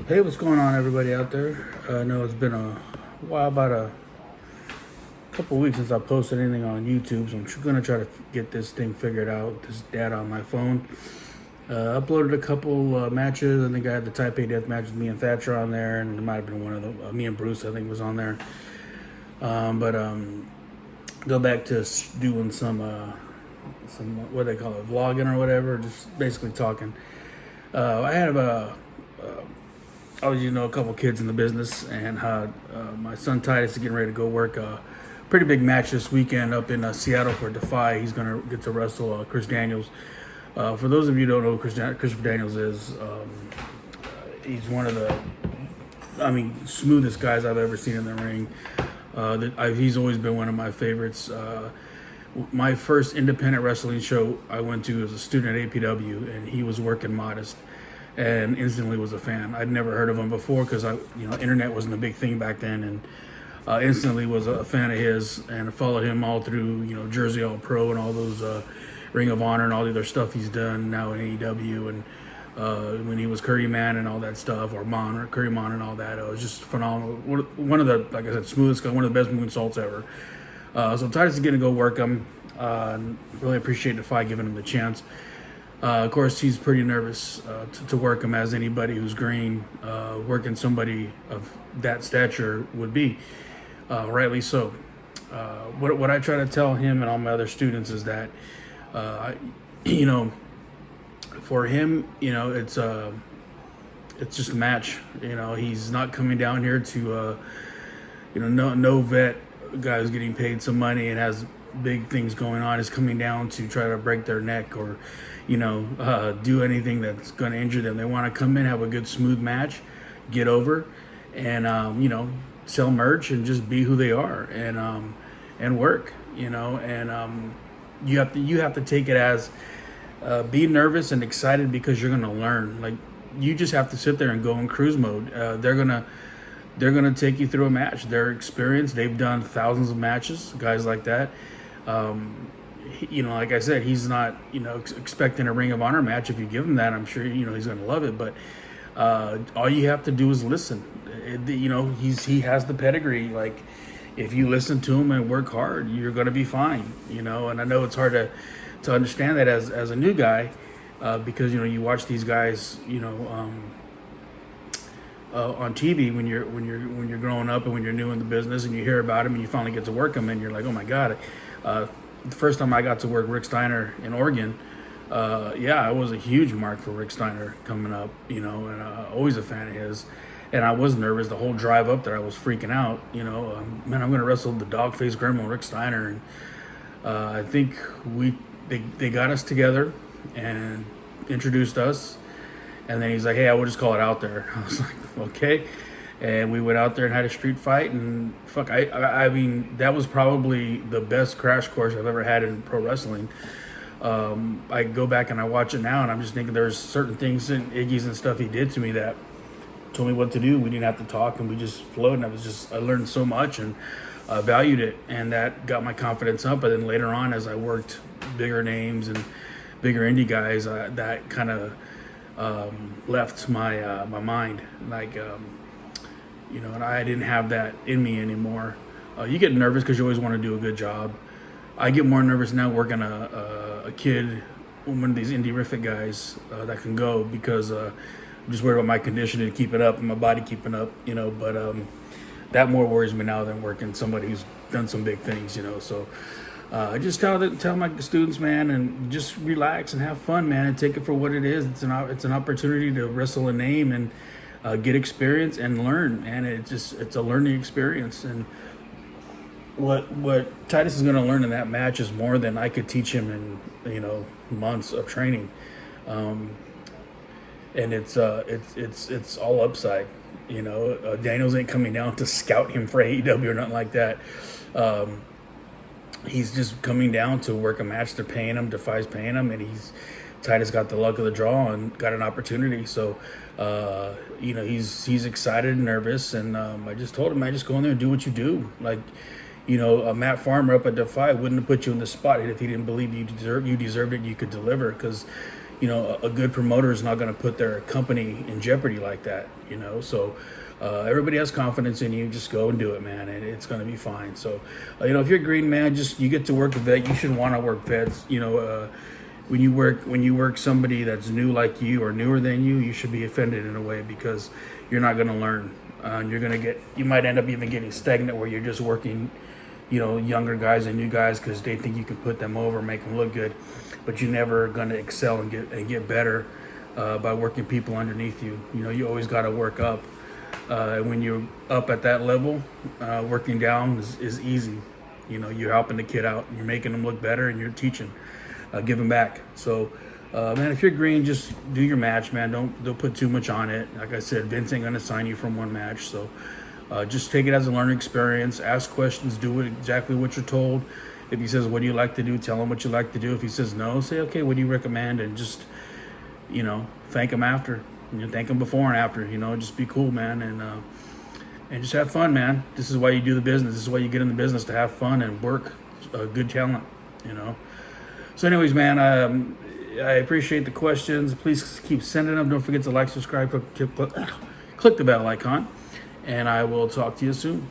Hey, what's going on, everybody out there? I know it's been a while, about a couple weeks since I posted anything on YouTube, so I'm gonna try to get this thing figured out. This data on my phone. Uploaded a couple matches. I think I had the Type A Death match with me and Thatcher on there, and there might have been one of the me and Bruce. I think was on there. But go back to doing some what they call it, vlogging or whatever, just basically talking. I had a couple kids in the business, and my son Titus is getting ready to go work a pretty big match this weekend up in Seattle for Defy. He's going to get to wrestle Chris Daniels. For those of you who don't know who Christopher Daniels is, he's one of the, smoothest guys I've ever seen in the ring. He's always been one of my favorites. My first independent wrestling show I went to as a student at APW, and he was working Modest, and instantly was a fan. I'd never heard of him before because internet wasn't a big thing back then, and instantly was a fan of his, and followed him all through Jersey All Pro and all those Ring of Honor and all the other stuff he's done now in AEW, and when he was Curry Man and all that stuff, or Curry Mon and all that. It was just phenomenal. One of the, like I said, smoothest guy, one of the best moonsaults ever. So Titus is going to go work him. Really appreciate Defy giving him the chance. Of course, he's pretty nervous to work him, as anybody who's green working somebody of that stature would be, rightly so. What I try to tell him and all my other students is that, for him, it's just a match. He's not coming down here to, no vet guy who's getting paid some money and has big things going on is coming down to try to break their neck or do anything that's going to injure them. They want to come in, have a good smooth match, get over, and sell merch and just be who they are, and work. You have to take it as be nervous and excited because you're going to learn. Like, you just have to sit there and go in cruise mode. They're gonna take you through a match. They're experienced. They've done thousands of matches, guys like that. Like I said, he's not, expecting a Ring of Honor match. If you give him that, I'm sure, he's going to love it. But all you have to do is listen. He has the pedigree. Like, if you listen to him and work hard, you're going to be fine, And I know it's hard to understand that as a new guy, because, you watch these guys, on TV when you're growing up and when you're new in the business, and you hear about him and you finally get to work him, and you're like, oh my God. The first time I got to work Rick Steiner in Oregon, I was a huge mark for Rick Steiner coming up, and always a fan of his. And I was nervous the whole drive up there. I was freaking out, man, I'm going to wrestle the dog-faced gremlin Rick Steiner. And I think they got us together and introduced us. And then he's like, hey, I will just call it out there. I was like, okay. And we went out there and had a street fight. And I mean, that was probably the best crash course I've ever had in pro wrestling. I go back and I watch it now, and I'm just thinking there's certain things and Iggy's and stuff he did to me that told me what to do. We didn't have to talk, and we just flowed. And I learned so much and valued it. And that got my confidence up. But then later on, as I worked bigger names and bigger indie guys, that kind of left my mind, and I didn't have that in me anymore. You get nervous because you always want to do a good job. I get more nervous now working a kid, one of these indie-rific guys that can go, because I'm just worried about my conditioning to keep it up and my body keeping up, but that more worries me now than working somebody who's done some big things, so I just tell my students, man, and just relax and have fun, man, and take it for what it is. It's an opportunity to wrestle a name and get experience and learn, and it's a learning experience. And what Titus is going to learn in that match is more than I could teach him in months of training, and it's all upside. Daniels ain't coming down to scout him for AEW or nothing like that. He's just coming down to work a match. They're paying him. Defy's paying him, and Titus got the luck of the draw and got an opportunity. So, he's excited and nervous. And I just told him, man, just go in there and do what you do. Like, Matt Farmer up at Defy wouldn't have put you in the spot if he didn't believe you deserved it. You could deliver, because a good promoter is not going to put their company in jeopardy like that, So everybody has confidence in you. Just go and do it, man, and it's going to be fine. So, if you're green, man, you get to work a vet. You should want to work vets. When you work somebody that's new like you or newer than you should be offended in a way, because you're not going to learn. You might end up even getting stagnant where you're just working, younger guys and new guys because they think you can put them over, make them look good, but you're never going to excel and get better by working people underneath you. You always got to work up. When you're up at that level, working down is easy. You're helping the kid out, and you're making them look better, and you're teaching, giving back. So, man, if you're green, just do your match, man. Don't put too much on it. Like I said, Vince ain't gonna sign you from one match, so just take it as a learning experience. Ask questions. Do exactly what you're told. If he says, "What do you like to do?" Tell him what you like to do. If he says no, say, "Okay, what do you recommend?" And just thank him after. Thank him before and after. Just be cool, man, and just have fun, man. This is why you do the business. This is why you get in the business, to have fun and work good talent. So, anyways, man, I appreciate the questions. Please keep sending them. Don't forget to like, subscribe, click the bell icon, and I will talk to you soon.